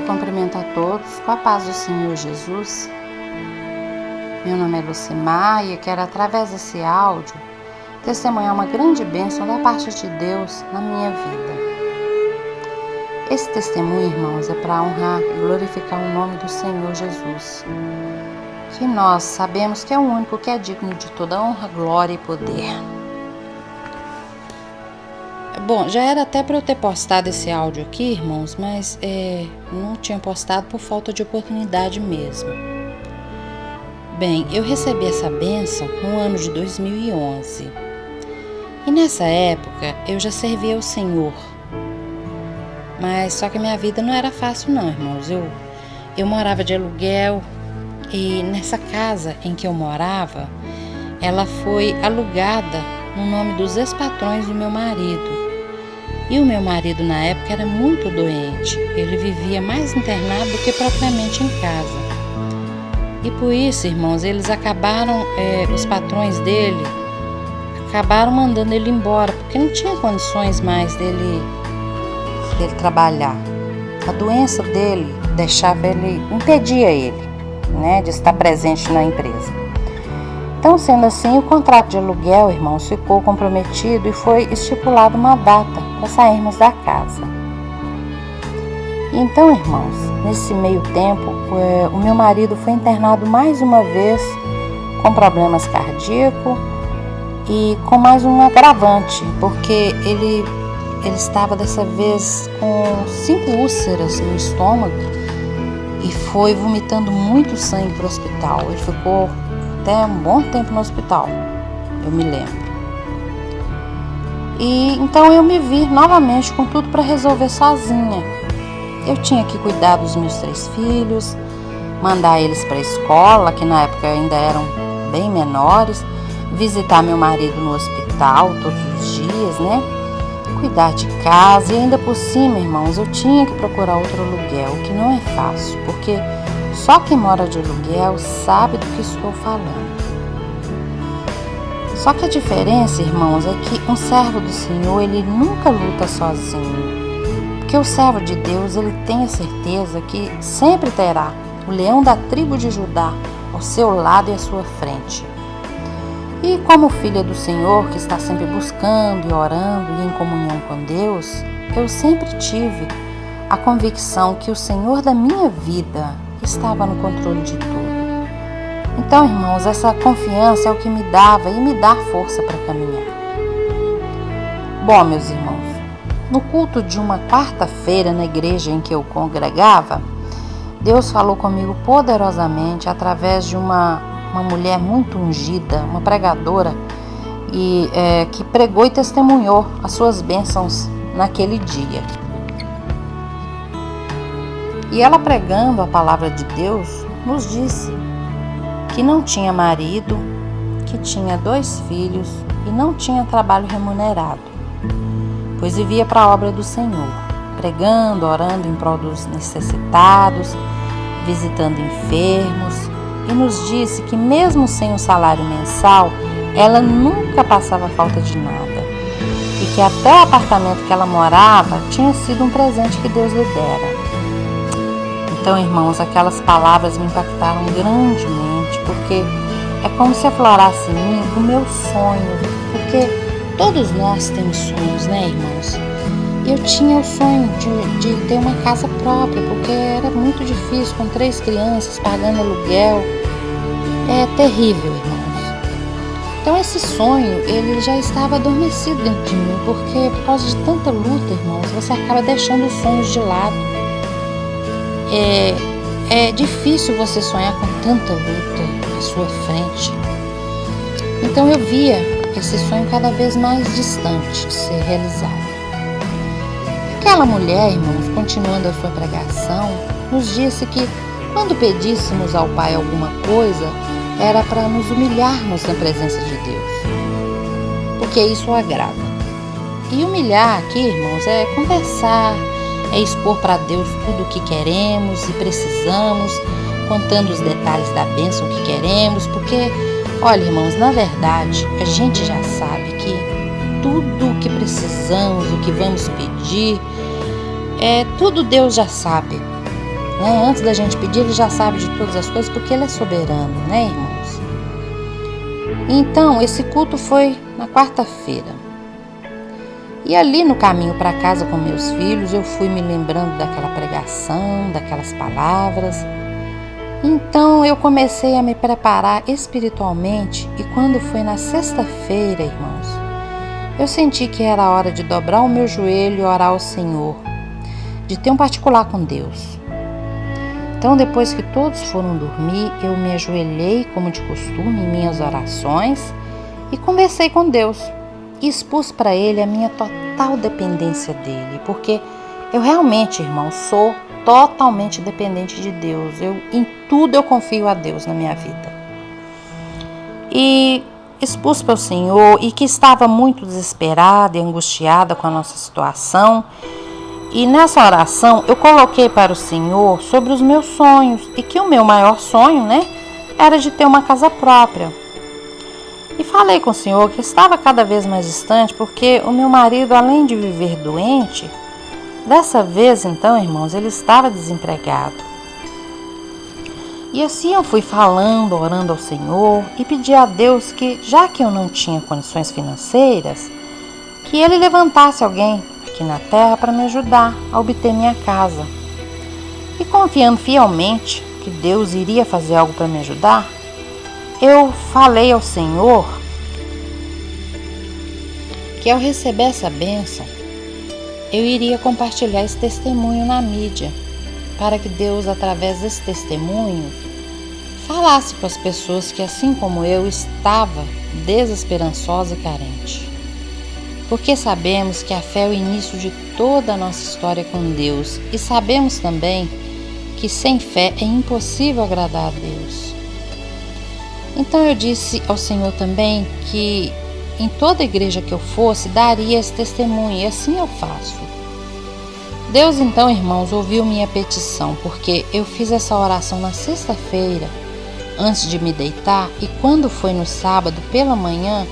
cumprimento a todos com a paz do Senhor Jesus. Meu nome é Lucimar e eu quero, através desse áudio, testemunhar uma grande bênção da parte de Deus na minha vida. Esse testemunho, irmãos, é para honrar e glorificar o nome do Senhor Jesus, que nós sabemos que é o único que é digno de toda honra, glória e poder. Bom, já era até para eu ter postado esse áudio aqui, irmãos, mas não tinha postado por falta de oportunidade mesmo. Bem, eu recebi essa bênção no ano de 2011. E nessa época eu já servia ao Senhor. Mas só que minha vida não era fácil não, irmãos. Eu morava de aluguel e nessa casa em que eu morava, ela foi alugada no nome dos ex-patrões do meu marido. E o meu marido na época era muito doente, ele vivia mais internado do que propriamente em casa. E por isso, irmãos, eles acabaram, os patrões dele, acabaram mandando ele embora, porque não tinha condições mais dele trabalhar. A doença dele impedia ele, de estar presente na empresa. Então, sendo assim, o contrato de aluguel, irmãos, ficou comprometido e foi estipulada uma data para sairmos da casa. Então, irmãos, nesse meio tempo, o meu marido foi internado mais uma vez com problemas cardíacos e com mais um agravante, porque ele estava dessa vez com 5 úlceras no estômago e foi vomitando muito sangue para o hospital. Ele ficou até um bom tempo no hospital, eu me lembro. E então eu me vi novamente com tudo para resolver sozinha. Eu tinha que cuidar dos meus 3 filhos, mandar eles para a escola, que na época ainda eram bem menores, visitar meu marido no hospital todos os dias, cuidar de casa e ainda por cima, irmãos, eu tinha que procurar outro aluguel, o que não é fácil, porque só quem mora de aluguel sabe do que estou falando. Só que a diferença, irmãos, é que um servo do Senhor, ele nunca luta sozinho. Porque o servo de Deus, ele tem a certeza que sempre terá o leão da tribo de Judá ao seu lado e à sua frente. E como filha do Senhor, que está sempre buscando e orando e em comunhão com Deus, eu sempre tive a convicção que o Senhor da minha vida estava no controle de tudo. Então, irmãos, essa confiança é o que me dava e me dá força para caminhar. Bom, meus irmãos, no culto de uma quarta-feira na igreja em que eu congregava, Deus falou comigo poderosamente através de uma mulher muito ungida, uma pregadora, que pregou e testemunhou as suas bênçãos naquele dia. E ela, pregando a palavra de Deus, nos disse que não tinha marido, que tinha 2 filhos e não tinha trabalho remunerado, pois vivia para a obra do Senhor, pregando, orando em prol dos necessitados, visitando enfermos, e nos disse que mesmo sem o salário mensal, ela nunca passava falta de nada, e que até o apartamento que ela morava tinha sido um presente que Deus lhe dera. Então, irmãos, aquelas palavras me impactaram grandemente, porque é como se aflorasse em mim o meu sonho, porque todos nós temos sonhos, irmãos? E eu tinha o sonho de ter uma casa própria, porque era muito difícil com 3 crianças, pagando aluguel. É terrível, irmãos. Então esse sonho, ele já estava adormecido dentro de mim, porque por causa de tanta luta, irmãos, você acaba deixando os sonhos de lado. É difícil você sonhar com tanta luta à sua frente. Então eu via esse sonho cada vez mais distante de ser realizado. Aquela mulher, irmãos, continuando a sua pregação, nos disse que quando pedíssemos ao Pai alguma coisa, era para nos humilharmos na presença de Deus, porque isso o agrada. E humilhar aqui, irmãos, é conversar, é expor para Deus tudo o que queremos e precisamos, contando os detalhes da bênção que queremos, porque, olha, irmãos, na verdade, a gente já sabe que tudo o que precisamos, o que vamos pedir, tudo Deus já sabe. né? Antes da gente pedir, Ele já sabe de todas as coisas, porque Ele é soberano, né, irmãos? Então, esse culto foi na quarta-feira. E ali no caminho para casa com meus filhos, eu fui me lembrando daquela pregação, daquelas palavras. Então eu comecei a me preparar espiritualmente, e quando foi na sexta-feira, irmãos, eu senti que era a hora de dobrar o meu joelho e orar ao Senhor, de ter um particular com Deus. Então, depois que todos foram dormir, eu me ajoelhei como de costume em minhas orações e conversei com Deus. E expus para Ele a minha total dependência dEle, porque eu realmente, irmão, sou totalmente dependente de Deus. Em tudo eu confio a Deus na minha vida. E expus para o Senhor, e que estava muito desesperada e angustiada com a nossa situação. E nessa oração eu coloquei para o Senhor sobre os meus sonhos, e que o meu maior sonho, né, era de ter uma casa própria. E falei com o Senhor que estava cada vez mais distante, porque o meu marido, além de viver doente, dessa vez, então, irmãos, ele estava desempregado. E assim eu fui falando, orando ao Senhor, e pedi a Deus que, já que eu não tinha condições financeiras, que Ele levantasse alguém aqui na terra para me ajudar a obter minha casa. E confiando fielmente que Deus iria fazer algo para me ajudar, eu falei ao Senhor que, ao receber essa bênção, eu iria compartilhar esse testemunho na mídia, para que Deus, através desse testemunho, falasse com as pessoas que, assim como eu, estava desesperançosa e carente. Porque sabemos que a fé é o início de toda a nossa história com Deus, e sabemos também que sem fé é impossível agradar a Deus. Então eu disse ao Senhor também que em toda igreja que eu fosse, daria esse testemunho, e assim eu faço. Deus então, irmãos, ouviu minha petição, porque eu fiz essa oração na sexta-feira, antes de me deitar, e quando foi no sábado pela manhã,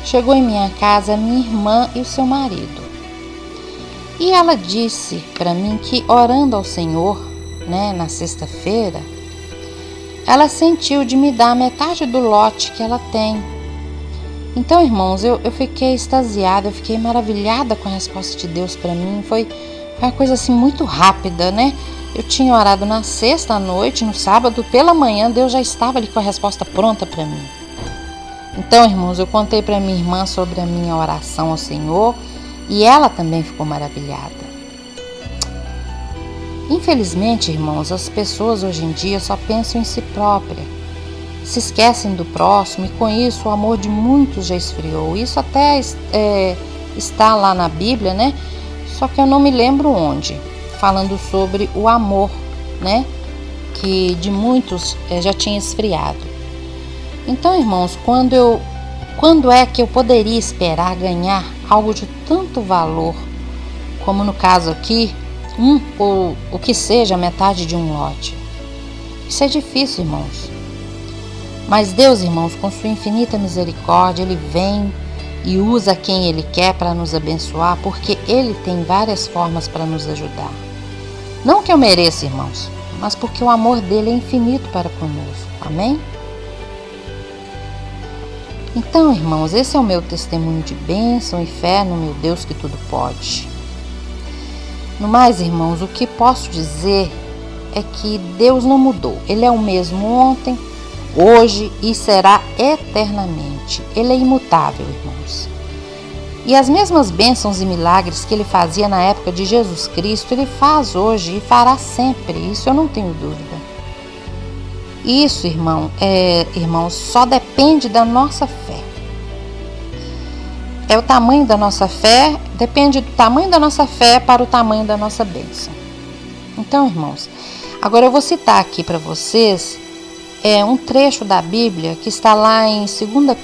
chegou em minha casa a minha irmã e o seu marido. E ela disse para mim que, orando ao Senhor, né, na sexta-feira, ela sentiu de me dar metade do lote que ela tem. Então, irmãos, eu fiquei extasiada, eu fiquei maravilhada com a resposta de Deus para mim. Foi uma coisa assim muito rápida, né? Eu tinha orado na sexta à noite, no sábado pela manhã, Deus já estava ali com a resposta pronta para mim. Então, irmãos, eu contei para minha irmã sobre a minha oração ao Senhor, e ela também ficou maravilhada. Infelizmente, irmãos, as pessoas hoje em dia só pensam em si própria, se esquecem do próximo, e com isso o amor de muitos já esfriou. Isso até está lá na Bíblia, né? Só que eu não me lembro onde, falando sobre o amor, né? Que de muitos já tinha esfriado. Então, irmãos, quando é que eu poderia esperar ganhar algo de tanto valor, como no caso aqui, ou o que seja metade de um lote? Isso é difícil, irmãos. Mas Deus, irmãos, com sua infinita misericórdia, Ele vem e usa quem Ele quer para nos abençoar, porque Ele tem várias formas para nos ajudar. Não que eu mereça, irmãos, mas porque o amor dele é infinito para conosco. Amém? Então, irmãos, esse é o meu testemunho de bênção e fé no meu Deus que tudo pode. No mais, irmãos, o que posso dizer é que Deus não mudou. Ele é o mesmo ontem, hoje e será eternamente. Ele é imutável, irmãos. E as mesmas bênçãos e milagres que Ele fazia na época de Jesus Cristo, Ele faz hoje e fará sempre. Isso eu não tenho dúvida. Isso, irmãos, só depende da nossa fé. É o tamanho da nossa fé, depende do tamanho da nossa fé para o tamanho da nossa bênção. Então, irmãos, agora eu vou citar aqui para vocês um trecho da Bíblia que está lá em 2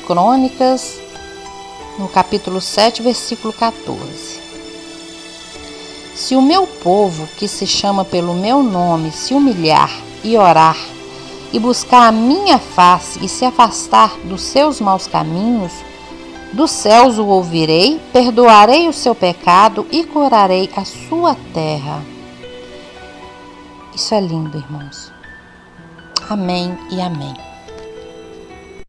Crônicas, no capítulo 7, versículo 14. Se o meu povo, que se chama pelo meu nome, se humilhar e orar, e buscar a minha face e se afastar dos seus maus caminhos, dos céus o ouvirei, perdoarei o seu pecado e curarei a sua terra. Isso é lindo, irmãos. Amém e amém.